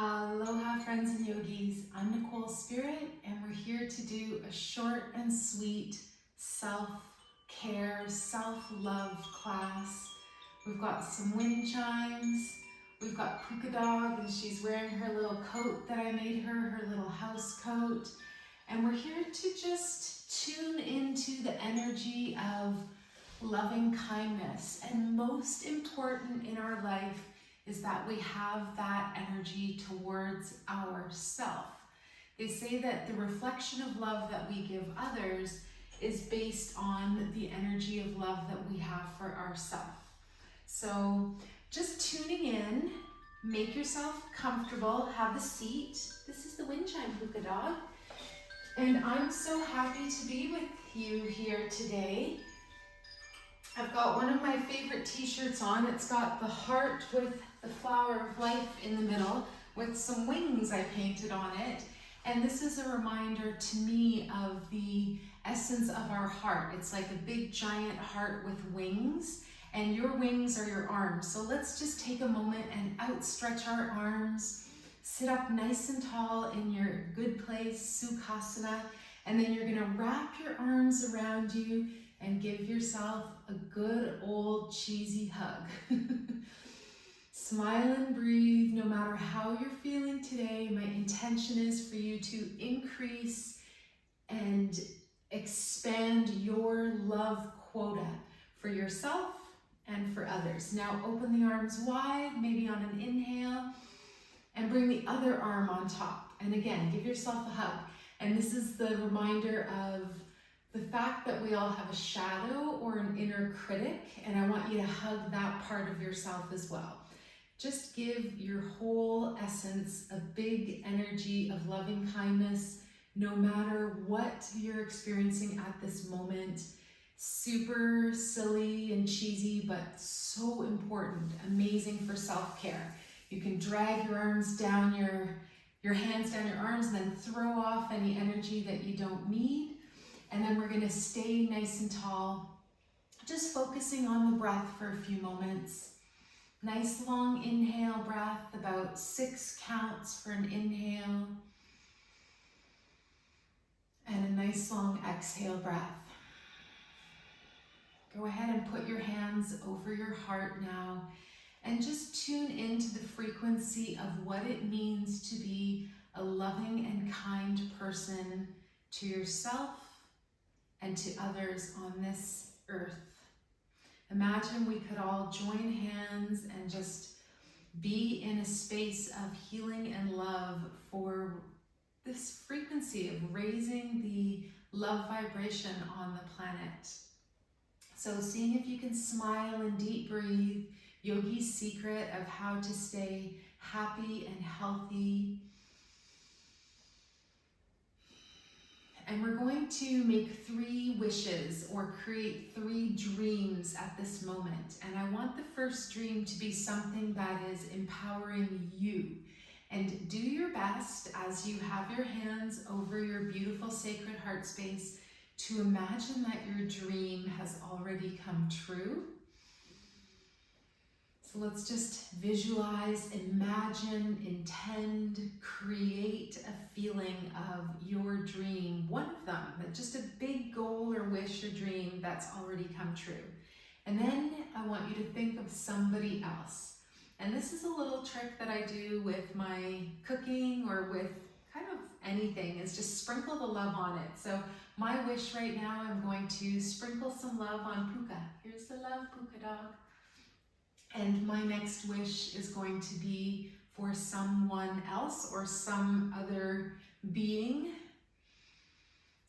Aloha friends and yogis, I'm Nicole Spirit and we're here to do a short and sweet self-care, self-love class. We've got some wind chimes, we've got Puka dog and she's wearing her little coat that I made her little house coat. And we're here to just tune into the energy of loving kindness. And most important in our life is that we have that energy towards ourself. They say that the reflection of love that we give others is based on the energy of love that we have for ourselves. So just tuning in, make yourself comfortable, have a seat. This is the wind chime, Puka dog. And I'm so happy to be with you here today. I've got one of my favorite t-shirts on. It's got the heart with the flower of life in the middle with some wings I painted on it. And this is a reminder to me of the essence of our heart. It's like a big giant heart with wings, and your wings are your arms. So let's just take a moment and outstretch our arms. Sit up nice and tall in your good place, Sukhasana, and then you're gonna wrap your arms around you and give yourself a good old cheesy hug. Smile and breathe no matter how you're feeling today. My intention is for you to increase and expand your love quota for yourself and for others. Now open the arms wide, maybe on an inhale, and bring the other arm on top. And again, give yourself a hug. And this is the reminder of the fact that we all have a shadow or an inner critic, and I want you to hug that part of yourself as well. Just give your whole essence a big energy of loving kindness, no matter what you're experiencing at this moment. Super silly and cheesy, but so important, amazing for self-care. You can drag your arms down, your hands down your arms, and then throw off any energy that you don't need. And then we're gonna stay nice and tall, just focusing on the breath for a few moments. Nice long inhale breath, about 6 counts for an inhale. And a nice long exhale breath. Go ahead and put your hands over your heart now and just tune into the frequency of what it means to be a loving and kind person to yourself and to others on this earth. Imagine we could all join hands and just be in a space of healing and love for this frequency of raising the love vibration on the planet. So seeing if you can smile and deep breathe, Yogi's secret of how to stay happy and healthy. And we're going to make 3 wishes or create 3 dreams at this moment. And I want the first dream to be something that is empowering you. And do your best as you have your hands over your beautiful sacred heart space to imagine that your dream has already come true. So let's just visualize, imagine, intend, create a feeling of your dream, one of them, just a big goal or wish or dream that's already come true. And then I want you to think of somebody else. And this is a little trick that I do with my cooking or with kind of anything, is just sprinkle the love on it. So my wish right now, I'm going to sprinkle some love on Puka. Here's the love, Puka dog. And my next wish is going to be for someone else or some other being.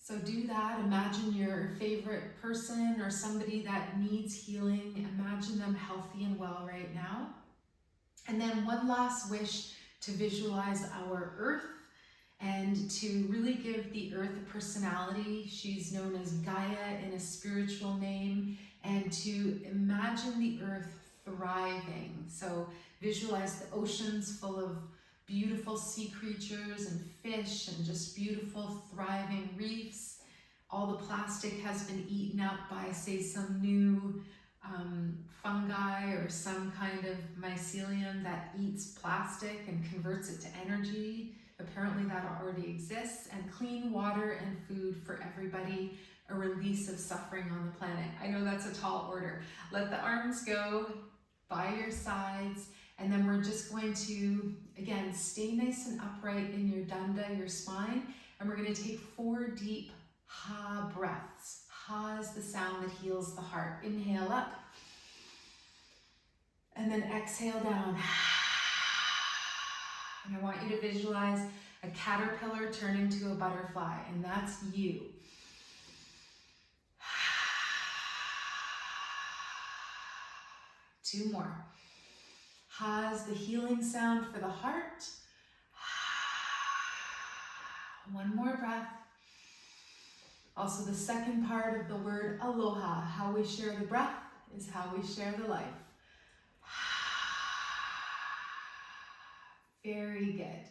So do that. Imagine your favorite person or somebody that needs healing. Imagine them healthy and well right now. And then one last wish to visualize our earth and to really give the earth a personality. She's known as Gaia in a spiritual name, and to imagine the earth thriving. So visualize the oceans full of beautiful sea creatures and fish and just beautiful thriving reefs. All the plastic has been eaten up by, say, some new fungi or some kind of mycelium that eats plastic and converts it to energy. Apparently that already exists. And clean water and food for everybody, a release of suffering on the planet. I know that's a tall order. Let the arms go by your sides, and then we're just going to, again, stay nice and upright in your danda, your spine, and we're going to take 4 deep ha breaths. Ha is the sound that heals the heart. Inhale up, and then exhale down. And I want you to visualize a caterpillar turning to a butterfly, and that's you. 2 more. Ha is the healing sound for the heart. 1 more breath. Also, the second part of the word aloha, how we share the breath is how we share the life. Very good.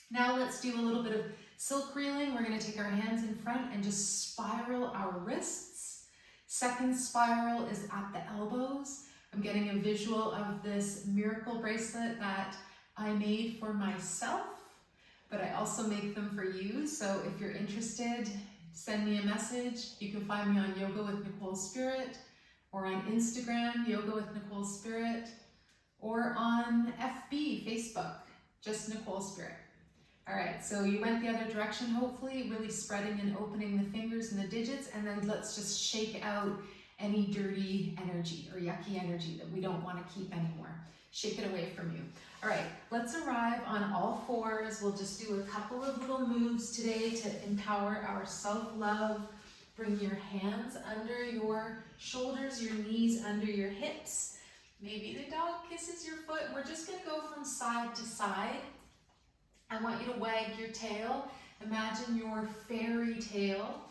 Now let's do a little bit of silk reeling. We're going to take our hands in front and just spiral our wrists. Second spiral is at the elbows. I'm getting a visual of this miracle bracelet that I made for myself, but I also make them for you. So if you're interested, send me a message. You can find me on Yoga with Nicole Spirit, or on Instagram, Yoga with Nicole Spirit, or on FB, Facebook, just Nicole Spirit. All right, so you went the other direction, hopefully, really spreading and opening the fingers and the digits, and then let's just shake out any dirty energy or yucky energy that we don't want to keep anymore. Shake it away from you. All right, let's arrive on all fours. We'll just do a couple of little moves today to empower our self-love. Bring your hands under your shoulders, your knees under your hips. Maybe the dog kisses your foot. We're just going to go from side to side. I want you to wag your tail. Imagine your fairy tail.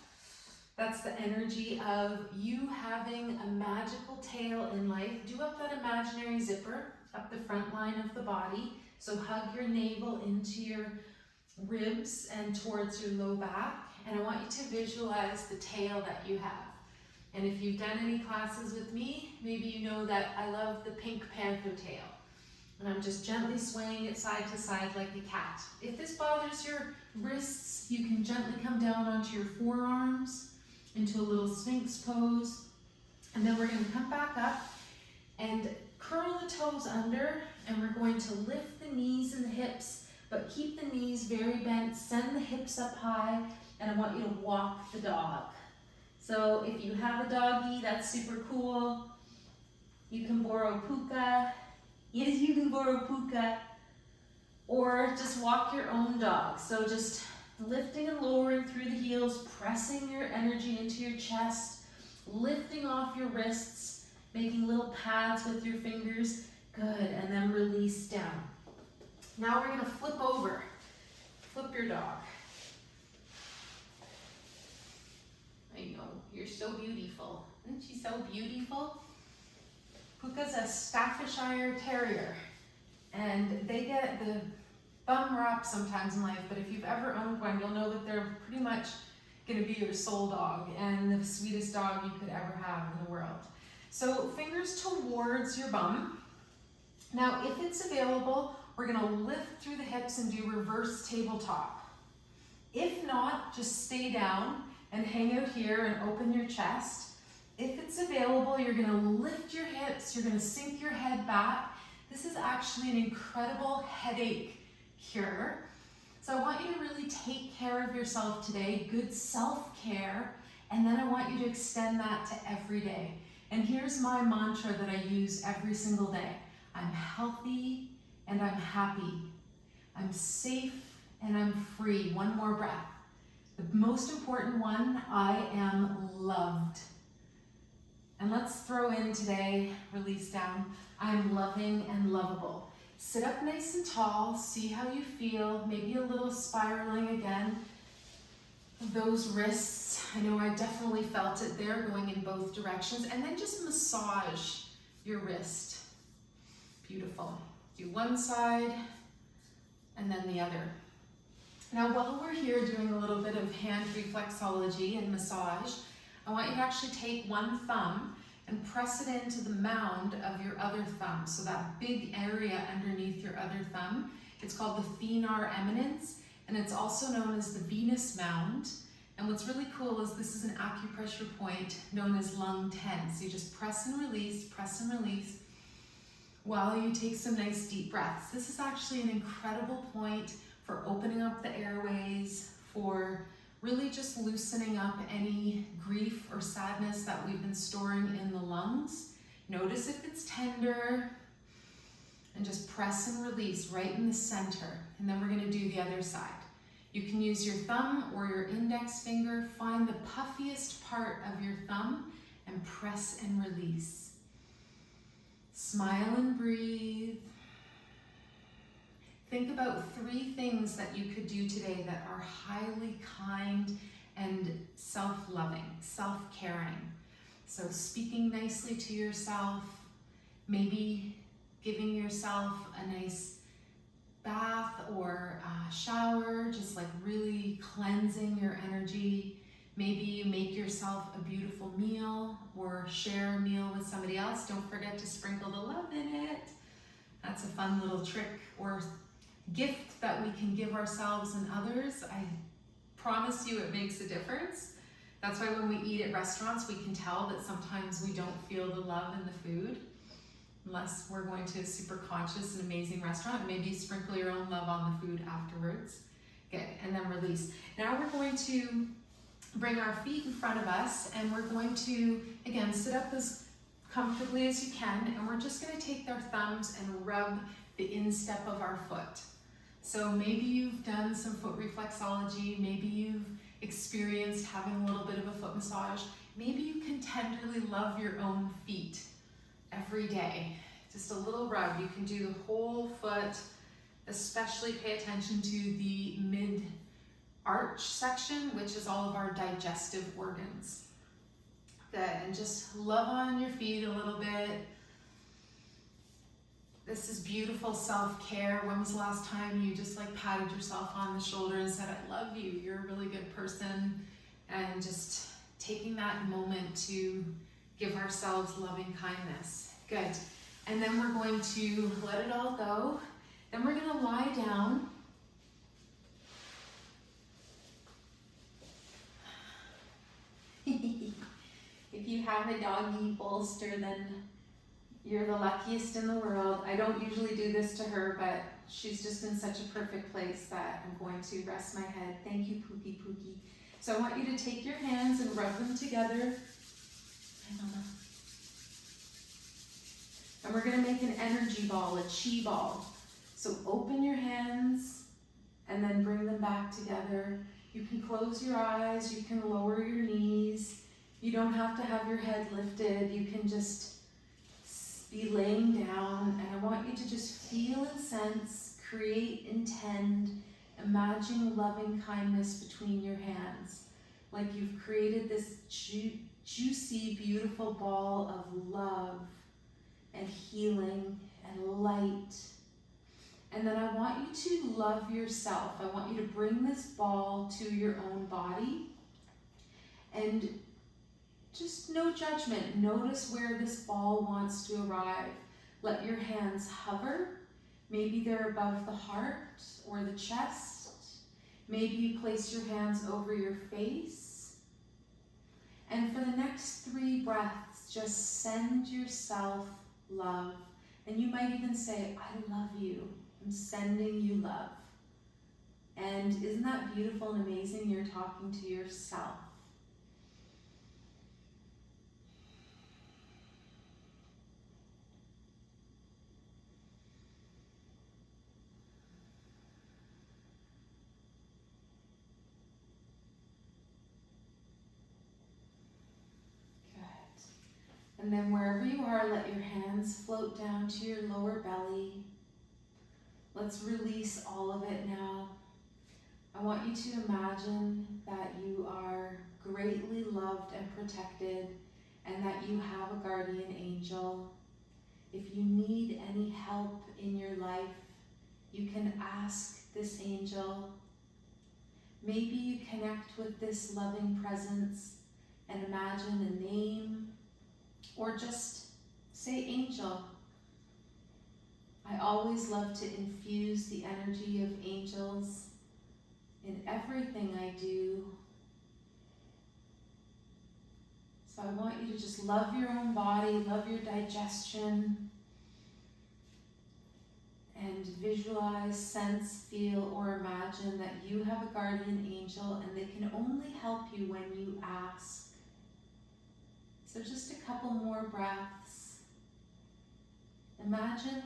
That's the energy of you having a magical tail in life. Do up that imaginary zipper up the front line of the body. So hug your navel into your ribs and towards your low back. And I want you to visualize the tail that you have. And if you've done any classes with me, maybe you know that I love the Pink Panther tail. And I'm just gently swaying it side to side like a cat. If this bothers your wrists, you can gently come down onto your forearms into a little Sphinx pose. And then we're going to come back up and curl the toes under, and we're going to lift the knees and the hips, but keep the knees very bent, send the hips up high, and I want you to walk the dog. So if you have a doggy, that's super cool. You can borrow Puka. Yes, you can borrow Puka. Or just walk your own dog. So just lifting and lowering through the heels, pressing your energy into your chest, lifting off your wrists, making little pads with your fingers. Good, and then release down. Now we're going to flip over. Flip your dog. I know, you're so beautiful. Isn't she so beautiful? Puka's a Staffordshire Terrier, and they get the bum rap sometimes in life, but if you've ever owned one, you'll know that they're pretty much going to be your soul dog and the sweetest dog you could ever have in the world. So fingers towards your bum. Now, if it's available, we're going to lift through the hips and do reverse tabletop. If not, just stay down and hang out here and open your chest. If it's available, you're going to lift your hips, you're going to sink your head back. This is actually an incredible headache cure. So I want you to really take care of yourself today, good self-care, and then I want you to extend that to every day. And here's my mantra that I use every single day. I'm healthy and I'm happy. I'm safe and I'm free. One more breath. The most important one, I am loved. And let's throw in today, release down, I'm loving and lovable. Sit up nice and tall, see how you feel, maybe a little spiraling again. Those wrists, I know I definitely felt it there going in both directions. And then just massage your wrist. Beautiful. Do one side and then the other. Now while we're here doing a little bit of hand reflexology and massage, I want you to actually take one thumb and press it into the mound of your other thumb. So that big area underneath your other thumb, it's called the thenar eminence, and it's also known as the Venus mound. And what's really cool is this is an acupressure point known as lung 10. So you just press and release while you take some nice deep breaths. This is actually an incredible point for opening up the airways, for really just loosening up any grief or sadness that we've been storing in the lungs. Notice if it's tender, and just press and release right in the center. And then we're going to do the other side. You can use your thumb or your index finger. Find the puffiest part of your thumb and press and release. Smile and breathe. Think about 3 things that you could do today that are highly kind and self-loving, self-caring. So speaking nicely to yourself, maybe giving yourself a nice bath or shower, just like really cleansing your energy. Maybe you make yourself a beautiful meal or share a meal with somebody else. Don't forget to sprinkle the love in it. That's a fun little trick or gift that we can give ourselves and others. I promise you it makes a difference. That's why when we eat at restaurants, we can tell that sometimes we don't feel the love in the food, unless we're going to a super conscious and amazing restaurant. Maybe sprinkle your own love on the food afterwards. Good, and then release. Now we're going to bring our feet in front of us, and we're going to, again, sit up as comfortably as you can, and we're just going to take our thumbs and rub the instep of our foot. So maybe you've done some foot reflexology, maybe you've experienced having a little bit of a foot massage, maybe you can tenderly love your own feet every day. Just a little rub. You can do the whole foot, especially pay attention to the mid-arch section, which is all of our digestive organs. Good, and just love on your feet a little bit. This is beautiful self-care. When was the last time you just like patted yourself on the shoulder and said, I love you, you're a really good person? And just taking that moment to give ourselves loving kindness. Good. And then we're going to let it all go. Then we're going to lie down. If you have a doggy bolster, then you're the luckiest in the world. I don't usually do this to her, but she's just in such a perfect place that I'm going to rest my head. Thank you, Pookie Pookie. So I want you to take your hands and rub them together. And we're going to make an energy ball, a chi ball. So open your hands and then bring them back together. You can close your eyes, you can lower your knees. You don't have to have your head lifted. You can just be laying down, and I want you to just feel and sense, create, intend, imagine loving kindness between your hands. Like you've created this juicy, beautiful ball of love and healing and light. And then I want you to love yourself. I want you to bring this ball to your own body and just no judgment. Notice where this ball wants to arrive. Let your hands hover. Maybe they're above the heart or the chest. Maybe you place your hands over your face. And for the next 3 breaths, just send yourself love. And you might even say, I love you. I'm sending you love. And isn't that beautiful and amazing? You're talking to yourself. And then wherever you are, let your hands float down to your lower belly. Let's release all of it now. I want you to imagine that you are greatly loved and protected, and that you have a guardian angel. If you need any help in your life, you can ask this angel. Maybe you connect with this loving presence and imagine a name or just say angel. I always love to infuse the energy of angels in everything I do. So I want you to just love your own body, love your digestion, and visualize, sense, feel, or imagine that you have a guardian angel and they can only help you when you ask. So just a couple more breaths. Imagine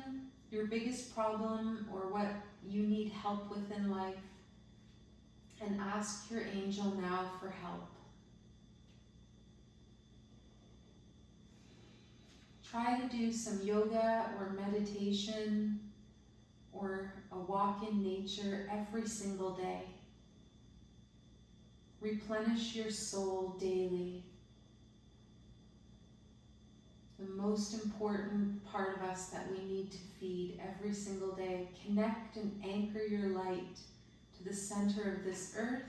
your biggest problem or what you need help with in life, and ask your angel now for help. Try to do some yoga or meditation or a walk in nature every single day. Replenish your soul daily. The most important part of us that we need to feed every single day. Connect and anchor your light to the center of this earth,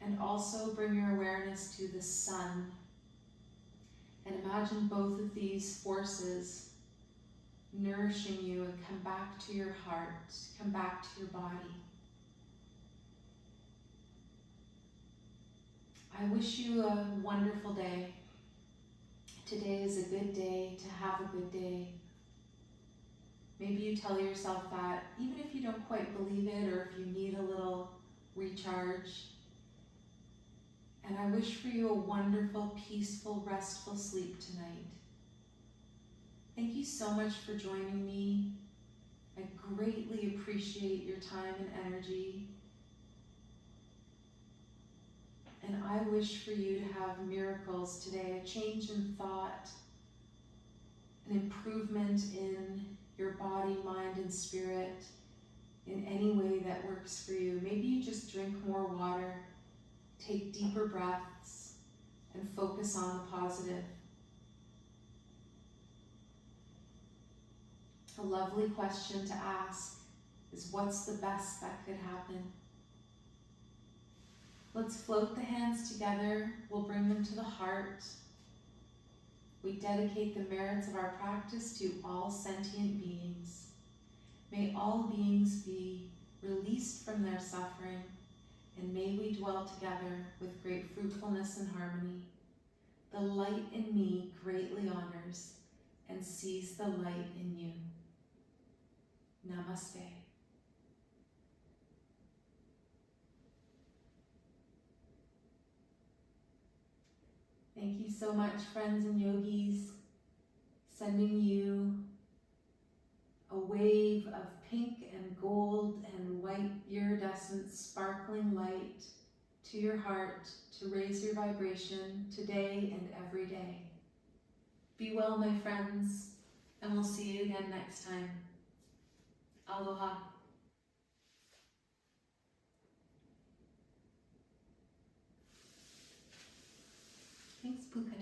and also bring your awareness to the sun. And imagine both of these forces nourishing you, and come back to your heart, come back to your body. I wish you a wonderful day. Today is a good day to have a good day. Maybe you tell yourself that, even if you don't quite believe it, or if you need a little recharge. And I wish for you a wonderful, peaceful, restful sleep tonight. Thank you so much for joining me. I greatly appreciate your time and energy. And I wish for you to have miracles today, a change in thought, an improvement in your body, mind, and spirit in any way that works for you. Maybe you just drink more water, take deeper breaths, and focus on the positive. A lovely question to ask is, what's the best that could happen? Let's float the hands together. We'll bring them to the heart. We dedicate the merits of our practice to all sentient beings. May all beings be released from their suffering, and may we dwell together with great fruitfulness and harmony. The light in me greatly honors and sees the light in you. Namaste. Thank you so much, friends and yogis. Sending you a wave of pink and gold and white iridescent sparkling light to your heart to raise your vibration today and every day. Be well, my friends, and we'll see you again next time. Aloha. Thanks, Puka.